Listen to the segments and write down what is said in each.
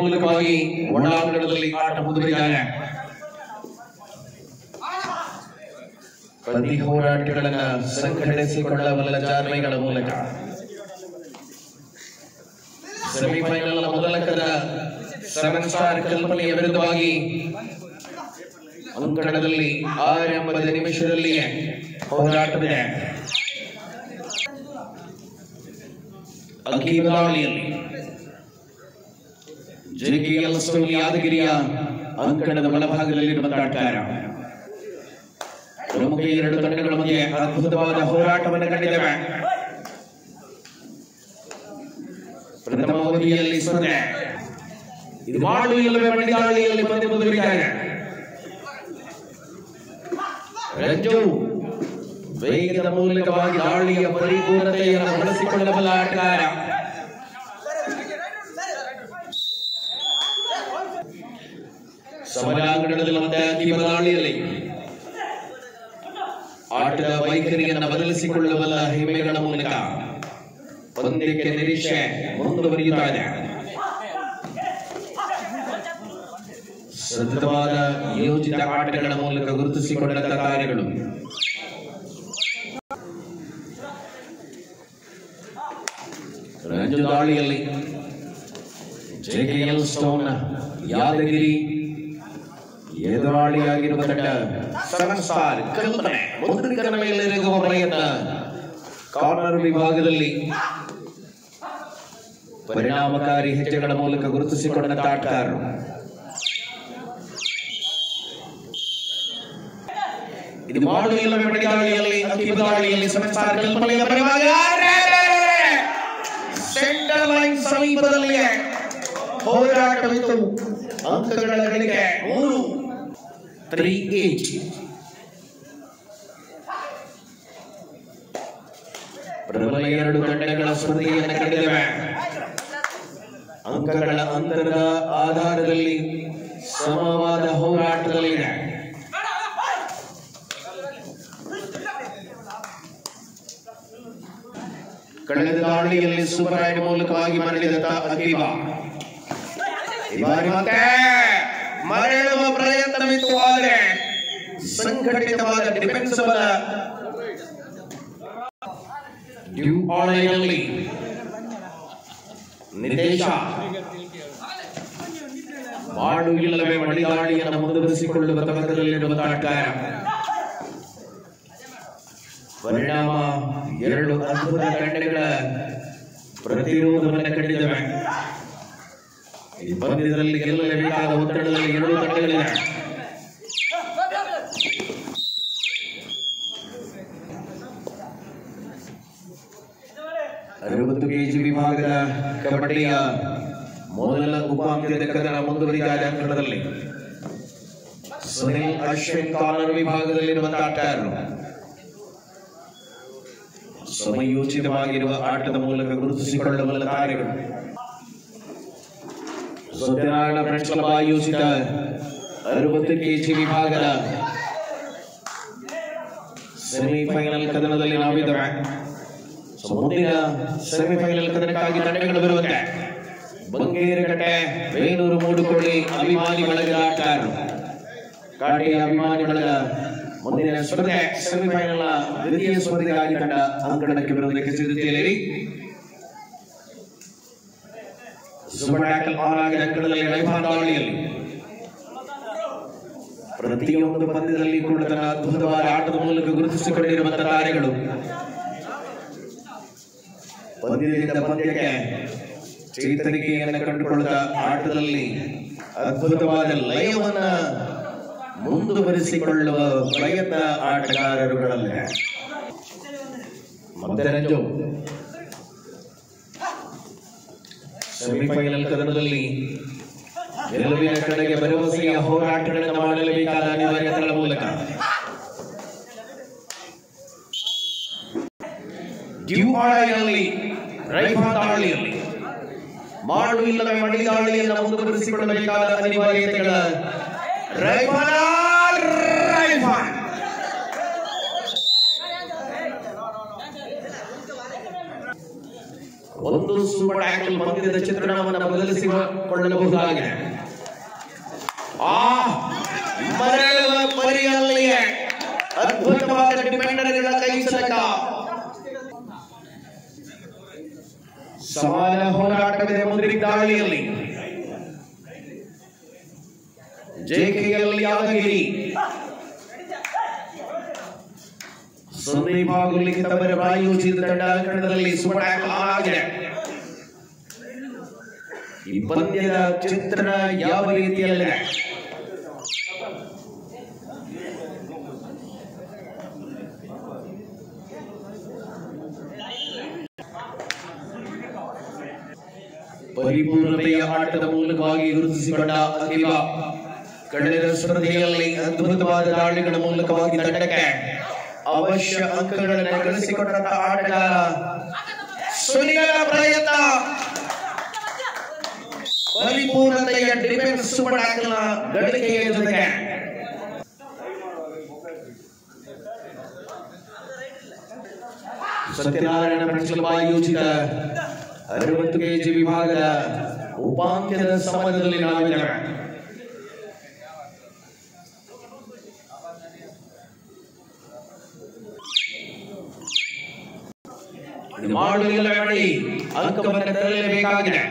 ಮೂಲಕವಾಗಿ ಒಳಾಂಗಣದಲ್ಲಿ ಆಟ ಮುಂದುವರಿದ್ದಾರೆ. ಪ್ರತಿ ಹೋರಾಟಗಳನ್ನು ಸಂಘಟಿಸಿಕೊಳ್ಳಬಲ್ಲ ಜಾರ್ಮೈಗಳ ಮೂಲಕ ಸೆಮಿಫೈನಲ್ ಮೊದಲ ಕದ 7 ಸ್ಟಾರ್ ಕಲ್ಪನೆಯ ವಿರುದ್ಧವಾಗಿ ಅಂಕಣದಲ್ಲಿ ಆರಂಭದ ನಿಮಿಷದಲ್ಲಿಯೇ ಹೋರಾಟವಿದೆ. ಅಂಕಿ ಬದಲಾವಣೆಯಲ್ಲಿ ಜೆಕೆಎಲ್ ಸ್ಟೋನ್ ಯಾದಗಿರಿಯ ಅಂಕಣದ ಬಲಭಾಗದಲ್ಲಿರುವಂತಹ ಆಟಗಾರ. ಪ್ರಮುಖ ಎರಡು ತಂಡಗಳ ಮಧ್ಯೆ ಅದ್ಭುತವಾದ ಹೋರಾಟವನ್ನು ಕಂಡಿದ್ದೇವೆ. ಪ್ರಥಮ ಅವಧಿಯಲ್ಲಿ ಸ್ಪರ್ಧೆ ಇದು ಮಾಡು ಇಲ್ಲವೇ ಮಣಿದಾಳಿಯಲ್ಲಿ ಪಂದ್ಯ ಮುಂದುವರಿದ್ದಾರೆ. ರಂಜು ವೇಗದ ಮೂಲಕವಾಗಿ ದಾಳಿಯ ಪರಿಪೂರ್ಣತೆಯನ್ನು ಬಳಸಿಕೊಳ್ಳಬಲ್ಲ ಆಟಗಾರ. ಸಮರಾಂಗಣದಲ್ಲಿ ಮತ್ತೆ ಅಂಕಿ ಬದಲಾವಣೆಯಲ್ಲಿ ಆಟದ ವೈಖರಿಯನ್ನು ಬದಲಿಸಿಕೊಳ್ಳಬಲ್ಲ ಹೆಮ್ಮೆಗಳ ಮೂಲಕ ಪಂದ್ಯಕ್ಕೆ ನಿರೀಕ್ಷೆ ಮುಂದುವರಿಯುತ್ತಾ ಇದೆ. ಸತತವಾದ ಯೋಜಿತ ಆಟಗಳ ಮೂಲಕ ಗುರುತಿಸಿಕೊಂಡ ಕಾರ್ಯಗಳು. ರಂಜು ದಾಳಿಯಲ್ಲಿ ಜೆಕೆಎಲ್ ಸ್ಟೋನ್ ಯಾದಗಿರಿ ಎದುರಾಳಿಯಾಗಿರುವ ತಂಡ 7 ಸ್ಟಾರ್ ಕಲ್ಪನೆ ಮುಂದಿನ ಮೇಲೆರಗುವ ಪ್ರಯತ್ನ. ಕಾರ್ನರ್ ವಿಭಾಗದಲ್ಲಿ ಪರಿಣಾಮಕಾರಿ ಹೆಜ್ಜೆಗಳ ಮೂಲಕ ಗುರುತಿಸಿಕೊಂಡ ಆಟಗಾರರು. ಇದು ಮಾಡು ಇಲ್ಲವೇ ಮಣಿದಾಳಿಯಲ್ಲಿ ಅಂಕಿ ಬದಲಾವಣೆಯಲ್ಲಿ 7 ಸ್ಟಾರ್ ಕಲ್ಪನೆಯ ಪರವಾಗಿ ಸೆಂಟರ್ ಲೈನ್ ಸಮೀಪದಲ್ಲಿ ಹೋರಾಟವಿತ್ತು. ಅಂಕಗಳ ಗಳಿಕೆ 3-8. ಪ್ರಬಲ ಎರಡು ತಂಡಗಳ ಸ್ಪರ್ಧೆಯನ್ನು ಕಂಡಿದ್ದೇವೆ. ಅಂಕಗಳ ಅಂತರದ ಆಧಾರದಲ್ಲಿ ಸಮವಾದ ಹೋರಾಟದಲ್ಲಿದೆ. ಕಳೆದ ದಾಳಿಯಲ್ಲಿ ಸೂಪರ್ ರೈಡ್ ಮೂಲಕವಾಗಿ ಮರಳಿದ ಅಕೀಬ ಈ ಬಾರಿ ಮತ್ತೆ ಮರಳುವ ಪ್ರಯತ್ನವಿತ್ತು. ಆದರೆ ಸಂಘಟಿತವಾದ ಡಿಫೆನ್ಸಬಲ್ ಡ್ಯೂಪಾಳೆಯಲ್ಲಿ ನಿದೇಶ ಮಾಡು ಇಲ್ಲವೇ ಮಣಿದಾಳಿಯನ್ನು ಮುಂದುವರಿಸಿಕೊಳ್ಳುವ ತವಕದಲ್ಲಿರುವ ಆಟಗಾರ. ಪರಿಣಾಮ ಎರಡು ಅದ್ಭುತ ತಂಡಗಳ ಪ್ರತಿರೋಧವನ್ನು ಕಂಡಿದ್ದೇವೆ. ಈ ಪಂದ್ಯದಲ್ಲಿ ಗೆಲ್ಲಲೇಬೇಕಾದ ಒತ್ತಡದಲ್ಲಿ ಎರಡು ತಂಡಗಳಿವೆ. ಅರವತ್ತು ಕೆಜಿ ವಿಭಾಗದ ಕಬಡ್ಡಿಯ ಮೊದಲ ಉಪಾಂತ್ಯದ ಕದನ ಮುಂದುವರಿದ ಅಂಕಣದಲ್ಲಿ ಸುನಿಲ್ ಅಶ್ವಿನ್ ಕಾರ್ನರ್ ವಿಭಾಗದಲ್ಲಿರುವಂತಹ ಆಟಗಾರರು. ಸಮಯೋಚಿತವಾಗಿರುವ ಆಟದ ಮೂಲಕ ಗುರುತಿಸಿಕೊಳ್ಳಬಲ್ಲ ಕಾರ್ಯಗಳು. ಸತ್ಯನಾರಾಯಣ ಫ್ರೆಂಡ್ಸ್ ಕ್ಲಬ್ ಆಯೋಜಿತ 60 ಕೆಜಿ ವಿಭಾಗದ ಸೆಮಿಫೈನಲ್ ಕದನದಲ್ಲಿ ನಾವಿದ್ದೇವೆ. ಮುಂದಿನ ಸೆಮಿಫೈನಲ್ ಕದನಕ್ಕಾಗಿ ತಂಡಗಳು ಬರುವಂತೆ ಬಂಗೇರಕಟ್ಟೆ, ಬೇಲೂರು, ಮೂಡುಕೋಳಿ ಅಭಿಮಾನಿ ಬಳಗದ ಆಟಗಾರರು. ಕಾಟಿಯ ಅಭಿಮಾನಿ ಬಳಗ ಮುಂದಿನ ಸ್ಪರ್ಧೆ ಸೆಮಿಫೈನಲ್ ದ್ವಿತೀಯ ಸ್ಪರ್ಧೆಗಾಗಿ ತಂಡ ಅಂಕಣಕ್ಕೆ ಬರುವುದಕ್ಕೆ ಸಿದ್ಧತೆಯಲ್ಲಿ. ಸೂಪರ್ ಟ್ಯಾಕಲ್ ಆನ್ ಆಗಿದ ಅಂಕಣದಲ್ಲಿ ರೈಫಾನ್ ದಾಳಿಯಲ್ಲಿ ಪ್ರತಿಯೊಂದು ಪಂದ್ಯದಲ್ಲಿ ಕೂಡ ತನ್ನ ಅದ್ಭುತವಾದ ಆಟದ ಮೂಲಕ ಗುರುತಿಸಿಕೊಂಡಿರುವಂತಹ ತಾರೆಗಳು. ಪಂದ್ಯದಿಂದ ಪಂದ್ಯಕ್ಕೆ ಚೇತರಿಕೆಯನ್ನು ಕಂಡುಕೊಳ್ಳುತ್ತಾ ಆಟದಲ್ಲಿ ಅದ್ಭುತವಾದ ಲಯವನ್ನು ಮುಂದುವರಿಸಿಕೊಳ್ಳುವ ಪ್ರಯತ್ನ ಆಟಗಾರರುಗಳಲ್ಲೇ. ಮತ್ತೆ ರಂಜು ಸೆಮಿಫೈನಲ್ ಕದನದಲ್ಲಿ ಗೆಲುವಿನ ಕಡೆಗೆ ಭರವಸೆಯ ಹೋರಾಟಗಳನ್ನು ಮಾಡಲೇಬೇಕಾದ ಅನಿವಾರ್ಯತೆಗಳ ಮೂಲಕ ಡ್ಯೂಪಾಳೆಯಲ್ಲಿ ರೈಫಾನ್ ದಾಳಿಯಲ್ಲಿ ಮಾಡು ಇಲ್ಲವೇ ಮಣಿದಾಳಿಯನ್ನು ಮುಂದುವರಿಸಿಕೊಳ್ಳಬೇಕಾದ ಅನಿವಾರ್ಯತೆಗಳ ರೈಫಾನ್ ಒಂದು ಸೂಪರ್ ಟ್ಯಾಕಲ್ ಪಂದ್ಯದ ಚಿತ್ರಣವನ್ನು ಬದಲಿಸಿಕೊಳ್ಳಬಹುದಾಗಿದೆ. ಮರಳುವ ಪರಿಯಲ್ಲಿಯೇ ಅದ್ಭುತವಾದ ಡಿಫೆಂಡರ್ಗಳ ಕೈ ಸಲಕ. ಸಮಾನ ಹೋರಾಟವಿದೆ ಮುಂದಿನ ದಾಳಿಯಲ್ಲಿ. JKL ಯಾದಗಿರಿ ಸಂದೀಪ್ ಹಾಗೂ ಲಿಖಿತ್ ಅವರ ಪ್ರಾಯೋಜಿತ ತಂಡ ಅಂಕಣದಲ್ಲಿ ಸೂಪರ್ ಟ್ಯಾಕಲ್ ಆಗಿದೆ. ಈ ಪಂದ್ಯದ ಚಿತ್ರಣ ಯಾವ ರೀತಿಯಲ್ಲಿದೆ? ಪರಿಪೂರ್ಣತೆಯ ಆಟದ ಮೂಲಕವಾಗಿ ಗುರುತಿಸಿಕೊಂಡ ಅಖಿಲ ಕಳೆದ ಸ್ಪರ್ಧೆಯಲ್ಲಿ ಅದ್ಭುತವಾದ ದಾಳಿಗಳ ಮೂಲಕವಾಗಿ ತಂಡಕ್ಕೆ ಅವಶ್ಯ ಅಂಕಗಳನ್ನು ಗಳಿಸಿಕೊಂಡಂತಹ ಆಟಗಾರ ಸುನಿಲ ಪ್ರಯತ್ನ. ಪರಿಪೂರ್ಣತೆಯ ಡಿಫೆನ್ಸ್ ಸೂಪರ್ ಟ್ಯಾಕಲ್ನ ಗಳಿಕೆಯ ಜೊತೆಗೆ ಸತ್ಯನಾರಾಯಣ ಪ್ರಿನ್ಸಿಪಲ್ ಆಯೋಜಿತ 60 kg ವಿಭಾಗದ ಉಪಾಂತ್ಯದ ಸಮರದಲ್ಲಿ ನಾವಿದ್ದೇವೆ. ಮಾಡಿ ಅಂಕವನ್ನು ತರಲೇಬೇಕಾಗಿದೆ.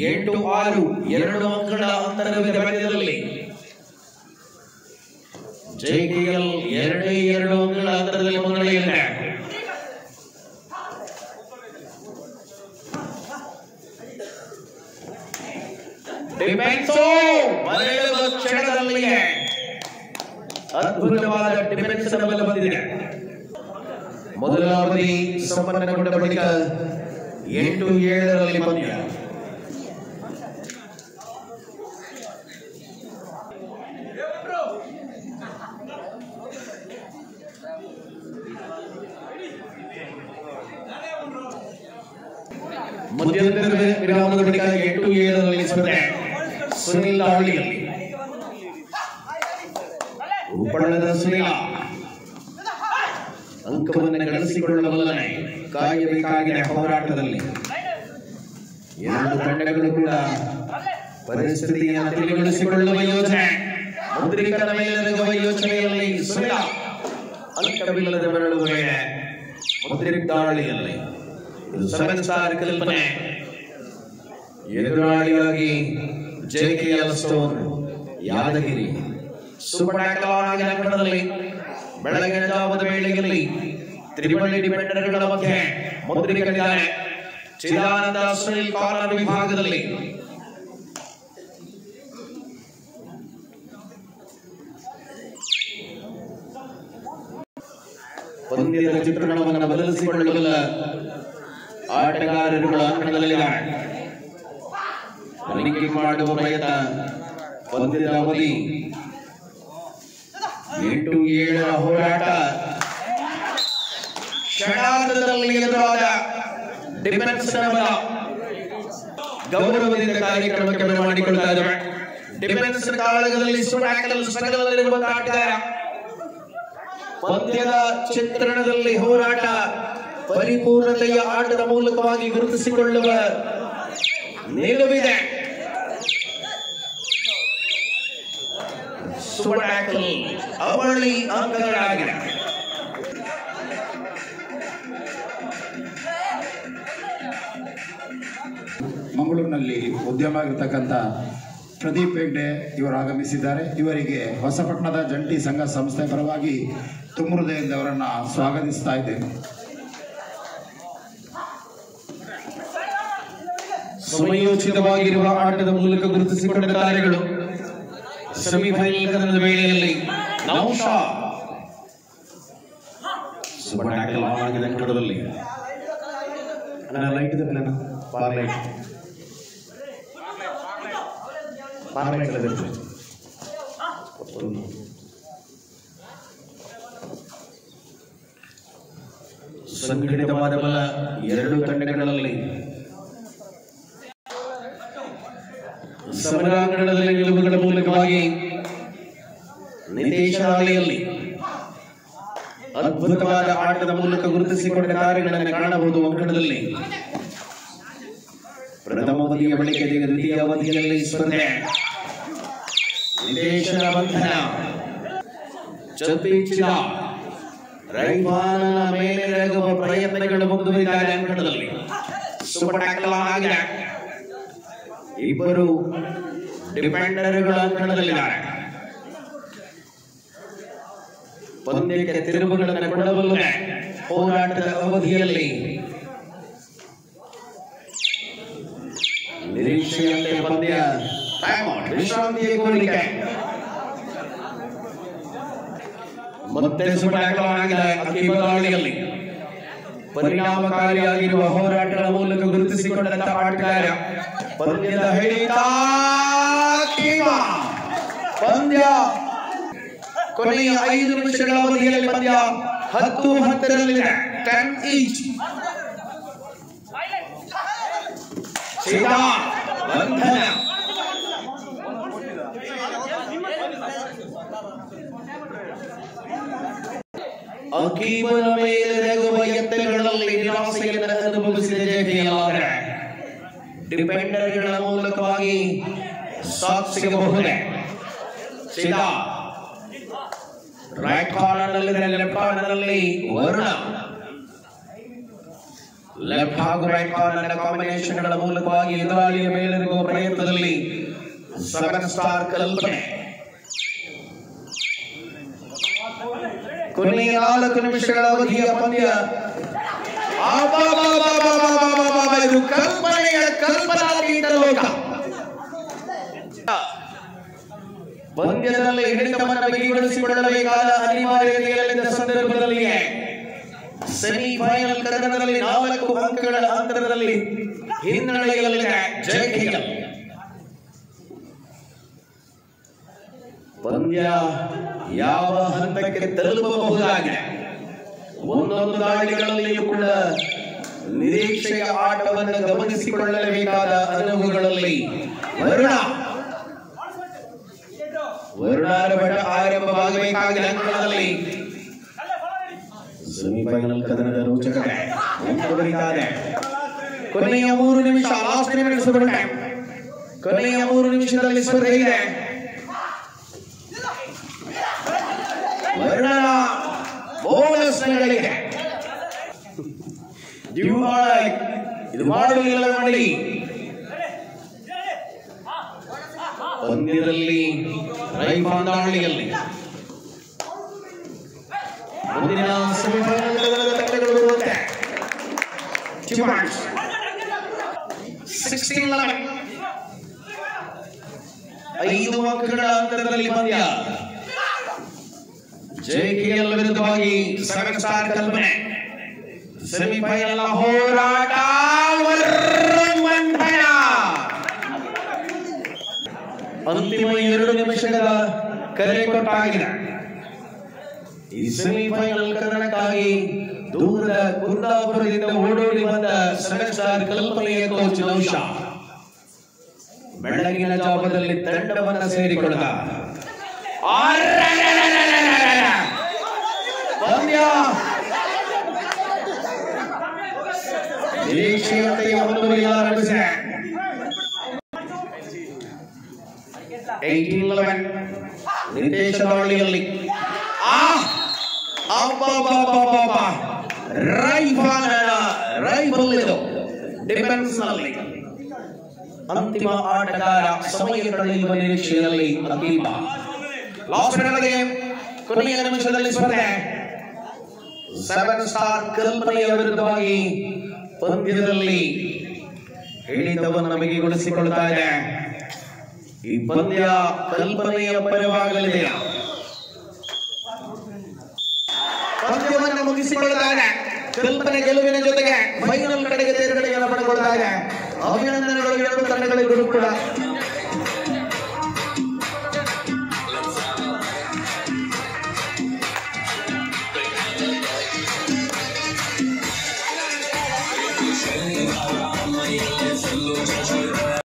8-6 2 ಅಂಕಗಳ ಅಂತರವಿದೆ ಪಂದ್ಯದಲ್ಲಿ. JKL 2 ಅಂಕಗಳ ಅಂತರದಲ್ಲಿ ಮುನ್ನಡೆಯಲ್ಲಿದೆ. ಡಿಫೆನ್ಸು ಮರಳುವ ಕ್ಷಣದಲ್ಲಿಯೇ ಅದ್ಭುತವಾದ ಡಿಫೆನ್ಸ್ ಬಲ ಬಂದಿದೆ. ಮೊದಲ ಅವಧಿ ಸಂಪನ್ನಗೊಂಡ ಬಳಿಕ 8-7 ಪಂದ್ಯ. ಮಧ್ಯಂತರ ವಿರಾಮದ ಬಳಿಕ 8-7 ಸ್ಪರ್ಧೆ. ಸುನಿಲ್ ದಾಳಿಯಲ್ಲಿ ಉಪಳದ ಸುನಿಲ ಅಂಕವನ್ನು ಗಳಿಸಿಕೊಳ್ಳಬಲ್ಲನೆ ಕಾಯಬೇಕಾಗಿದೆ ಹೋರಾಟದಲ್ಲಿ. ಎರಡು ತಂಡಗಳು ಕೂಡ ಪರಿಸ್ಥಿತಿಯನ್ನು ತಿಳಿಗೊಳಿಸಿಕೊಳ್ಳುವ ಯೋಚನೆ, ಮುದ್ರಿಕರ ಮೇಲಿರುವ ಯೋಚನೆಯಲ್ಲಿ ಸುನಿಲ ಅಂಕವಿಲ್ಲದೆ ಮರಳುವ ವೇಳೆ ಮುದ್ರಿಕ ದಾಳಿಯಲ್ಲಿ ಇದು 7 ಸ್ಟಾರ್ ಕಲ್ಪನೆ. ಎದುರಾಳಿಯಾಗಿ JKL stone Yadgiri super tackle ಆಗಿನ ಅಂಕಣದಲ್ಲಿ ಬೆಳಗಿನ ಜಾವದ ವೇಳೆಯಲ್ಲಿ ತ್ರಿಬಳಿ ಡಿಫೆಂಡರ್ಗಳ ಮಧ್ಯೆ ಮುದ್ರಿಕರಿದ್ದಾರೆ. ಚಿದಾನಂದ ಸುನಿಲ್ ಕಾರ್ನರ್ ವಿಭಾಗದಲ್ಲಿ ಪಂದ್ಯದ ಚಿತ್ರಣವನ್ನು ಬದಲಿಸಿಕೊಳ್ಳಬಲ್ಲ ಆಟಗಾರರುಗಳ ಅಂಕಣದಲ್ಲಿದ್ದಾರೆ. ಲಿಂಕಿಂಗ್ ಮಾಡುವ ಪ್ರಯತ್ನ. ಪಂದ್ಯದ ಅವಧಿ 8-7 ಹೋರಾಟ. ಕ್ಷಣಾರ್ಧದಲ್ಲಿ ಎದುರಾದ ಡಿಫೆನ್ಸ್ ಬಲ. ಗೌರವದಿಂದ ಕಾರ್ಯಕ್ರಮಕ್ಕೆ ಬರಮಾಡಿಕೊಳ್ತಾ ಇದ್ದಾರೆ. ಡಿಫೆನ್ಸ್ ಕಾಳಗದಲ್ಲಿ ಸ್ಟ್ರಗಲ್ನಲ್ಲಿರುವ ಆಟಗಾರ. ಪಂದ್ಯದ ಚಿತ್ರಣದಲ್ಲಿ ಹೋರಾಟ. ಪರಿಪೂರ್ಣತೆಯ ಆಟದ ಮೂಲಕವಾಗಿ ಗುರುತಿಸಿಕೊಳ್ಳುವ ನಿಲುವಿದೆ. ಸೂಪರ್ ಟ್ಯಾಕಲ್ ಅವಳಿ ಅಂಕಗಳಾಗಿದೆ. ಮಂಗಳೂರಿನಲ್ಲಿ ಉದ್ಯಮ ಆಗಿರತಕ್ಕಂಥ ಪ್ರದೀಪ್ ಹೆಗ್ಡೆ ಇವರು ಆಗಮಿಸಿದ್ದಾರೆ. ಇವರಿಗೆ ಹೊಸಪಟ್ಟಣದ ಜಂಟಿ ಸಂಘ ಸಂಸ್ಥೆ ಪರವಾಗಿ ತುಂಬ ಹೃದಯದಿಂದ ಅವರನ್ನು ಸ್ವಾಗತಿಸ್ತಾ ಇದ್ದೇನೆ. ಸಮಯೋಚಿತವಾಗಿರುವ ಆಟದ ಮೂಲಕ ಗುರುತಿಸಿಕೊಂಡ ತಾರೆಗಳು ಸೆಮಿಫೈನಲ್ ಕದನದ ವೇಳೆಯಲ್ಲಿ ನೌಶಾ ಸೂಪರ್ ಟ್ಯಾಕಲ್ ಆಗಿದೆ ಅಂಕಣದಲ್ಲಿ. ಲೈಟ್ ಇದೆ ಪಾರ್ಲೈಟ್ ಸಂಘಟಿತವಾದ ಬಲ ಎರಡು ತಂಡಗಳಲ್ಲಿ ಸಮರಾಂಗಣದಲ್ಲಿ ಗೆಲುವುಗಳ ಮೂಲಕವಾಗಿ ನಿತೇಶ ಹಾಳಿಯಲ್ಲಿ ಅದ್ಭುತವಾದ ಆಟದ ಮೂಲಕ ಗುರುತಿಸಿಕೊಂಡ ತಾರೆಗಳನ್ನು ಕಾಣಬಹುದು ಅಂಕಣದಲ್ಲಿ. ಪ್ರಥಮ ಅವಧಿಯ ಬಳಿಕ ದ್ವಿತೀಯ ಅವಧಿಯಲ್ಲಿ ಸ್ಪರ್ಧೆ. ನಿದೇಶನ ಬಂಧನ ಚಪ್ಪಿಚ್ಚಿದ ರೈಫಾನನ ಮೇಲೆ ರೇಗುವ ಪ್ರಯತ್ನಗಳು ಮುಂದುವರಿದಿದೆ ಅಂಕಣದಲ್ಲಿ. ಸೂಪರ್ ಟ್ಯಾಕಲ್ ಆಗಿದೆ. ಇಬ್ಬರು ಡಿಫೆಂಡರ್ಗಳು ಅಂಕಣದಲ್ಲಿದ್ದಾರೆ. ಪಂದ್ಯಕ್ಕೆ ತಿರುವುಗಳನ್ನು ಕೊಡಬಲ್ಲದೆ ಹೋರಾಟದ ಅವಧಿಯಲ್ಲಿ ನಿರೀಕ್ಷೆಯಂತೆ ಪಂದ್ಯ ವಿಶ್ರಾಂತಿಯ ಕೋರಿಕೆ. ಮತ್ತೆ ಸುಪಟಾಕಲಾಗಿದೆ ಅಕ್ಕಿಬದಾಳಿಯಲ್ಲಿ ಪರಿಣಾಮಕಾರಿಯಾಗಿರುವ ಹೋರಾಟದ ಮೂಲಕ ಗುರುತಿಸಿಕೊಂಡಂತ ಆಟಗಾರ. ಪಂದ್ಯದ ಹಿಡಿತ ಪಂದ್ಯ ಕೊನೆಯ 5 ನಿಮಿಷಗಳ ಅವಧಿಯಲ್ಲಿ ಪಂದ್ಯ 10-10ರಲ್ಲಿದೆ. 10 ಈಚ್. ಬಂಧನ ಅಕೀಬನ ಮೇಲೆ ರೇಗುವ ಎತ್ತುಗಳಲ್ಲಿ ನಿರಾಸೆಯನ್ನು ಅನುಭವಿಸಿದ ಜೆಕೆಎಲ್ ಡಿಫೆಂಡರ್ಗಳ ಮೂಲಕವಾಗಿ ಸಾಥ್ ಸಿಗಬಹುದೇ? ಸೀದಾ ರೈಟ್ ಕಾರ್ನರ್ ನಲ್ಲಿ ಲೆಫ್ಟ್ ಕಾರ್ನರ್ ನಲ್ಲಿ ವರುಣ. ಲೆಫ್ಟ್ ಹಾಗೂ ರೈಟ್ ಕಾರ್ನರ್ ಕಾಂಬಿನೇಷನ್ ಗಳ ಮೂಲಕವಾಗಿ ಎದುರಾಳಿಯ ಮೇಲಿರುವ ಪ್ರಯತ್ನದಲ್ಲಿ 7 ಸ್ಟಾರ್ ಕಲ್ಪನೆ. ಕೊನೆಯ 4 ನಿಮಿಷಗಳ ಅವಧಿಯ ಪಂದ್ಯ. ಇದು ಕಲ್ಪನೆಯ ಕಲ್ಪನಾತೀತ ಲೋಕ. ಪಂದ್ಯದಲ್ಲಿ ಹಿಡಿತವನ್ನು ಬಿಗಿಗೊಳಿಸಿಕೊಳ್ಳಬೇಕಾದ ಅನಿವಾರ್ಯತೆಯಲ್ಲಿದ್ದ ಸಂದರ್ಭದಲ್ಲಿಯೇ ಸೆಮಿಫೈನಲ್ ಕದನದಲ್ಲಿ 4 ಅಂಕಗಳ ಅಂತರದಲ್ಲಿ ಹಿನ್ನಡೆಯಲ್ಲಿದೆ ಜೆಕೆಎಲ್. ಪಂದ್ಯ ಯಾವ ಹಂತಕ್ಕೆ ತಲುಪಬಹುದಾಗಿದೆ. ಒಂದೊಂದು ದಾಳಿಗಳಲ್ಲಿಯೂ ಕೂಡ ನಿರೀಕ್ಷೆಯ ಆಟವನ್ನು ಗಮನಿಸಿಕೊಳ್ಳಲೇಬೇಕಾದ ಅನುಭವಗಳಲ್ಲಿ ವರುಣಾರ ಬಡ ಆರಂಭವಾಗಬೇಕಾಗಿದೆ. ಅಂಕಣದಲ್ಲಿ ಸೆಮಿಫೈನಲ್ ಕದನದ ರೋಚಕತೆ ಮುಂದುವರಿಯುತ್ತದೆ. ಕೊನೆಯ 3 ನಿಮಿಷ, ಲಾಸ್ಟ್ ಮಿನಿಟ್ಸ್ ಆಫ್ ಟೈಮ್. ಕೊನೆಯ 3 ನಿಮಿಷದಲ್ಲಿ ಸ್ಪರ್ಧೆ ಇದೆ. ವರುಣ ಬೋನಸ್ಗಳಿಗೆ ಇದು ಮಾಡುವುದಿಲ್ಲ ನೋಡಿ. ಪಂದ್ಯದಲ್ಲಿ ರೈಫಾನ್ ದಾಳಿಯಲ್ಲಿ ಮುಂದಿನ ಸೆಮಿಫೈನಲ್ ತಂಡಗಳು ಬರುವಂತೆ 16-11 5 ಅಂಕಗಳ ಅಂತರದಲ್ಲಿ ಪಂದ್ಯ. ಜೆಕೆಎಲ್ ವಿರುದ್ಧವಾಗಿ 7 ಸ್ಟಾರ್ ಕಲ್ಪನೆ. ಸೆಮಿಫೈನಲ್ ಹೋರಾಟ. ಅಂತಿಮ 2 ನಿಮಿಷಗಳ ಕರೆ ಕೊಟ್ಟಾಗಿದೆ. ಈ ಸೆಮಿಫೈನಲ್ ಕದನಕ್ಕಾಗಿ ದೂರದ ಕುಂದಾಪುರದಿಂದ ಓಡೋಡಿ ಬಂದ 7 ಸ್ಟಾರ್ ಕಲ್ಪನೆಯ ಕೋಚ್ ನೌಶಾದ್ ಬೆಳಗಿನ ಜಾವದಲ್ಲಿ ತಂಡವನ್ನು ಸೇರಿಕೊಳ್ಳುತ್ತ ಪಂದ್ಯ ನಿರೀಕ್ಷೆಯಂತೆಯೇ ಮುಂದುವರಿಯಲಾರಂಭಿಸಿದೆ. 18-11 ನಿದೇಶ ದಾಳಿಯಲ್ಲಿ ರೈಫಲ್ ಇದು ಡಿಫೆನ್ಸ್ ನಲ್ಲಿ ಅಂತಿಮ ಆಟಗಾರ ಸಮಯ ಕಳೆಯುವ ನಿರೀಕ್ಷೆಯಲ್ಲಿ ಅಕೀಬ. ಲಾಸ್ಟ್ ಗೇಮ್ ಕೊನೆಯ ನಿಮಿಷದಲ್ಲಿ ಸ್ಪರ್ಧೆ. 7 ಸ್ಟಾರ್ ಕಲ್ಪನೆಯ ವಿರುದ್ಧವಾಗಿ ಪಂದ್ಯದಲ್ಲಿ ಹಿಡಿತವನ್ನು ಬಿಗಿಗೊಳಿಸಿಕೊಳ್ಳುತ್ತಾ ಇದೆ. ಈ ಪಂದ್ಯ ಕಲ್ಪನೆಯ ಪರವಾಗಲಿದೆ. ಪಂದ್ಯವನ್ನು ಮುಗಿಸಿಕೊಳ್ಳುತ್ತಾ ಇದೆ. ಕಲ್ಪನೆ ಗೆಲುವಿನ ಜೊತೆಗೆ ಫೈನಲ್ ಕಡೆಗೆ ತೇರ್ಗಡೆಯನ್ನು ಪಡೆದುಕೊಳ್ಳುತ್ತಾ ಇದೆ. ಅಭಿನಂದನೆಗಳು 2 ತಂಡಗಳಿಗೂ ಕೂಡ.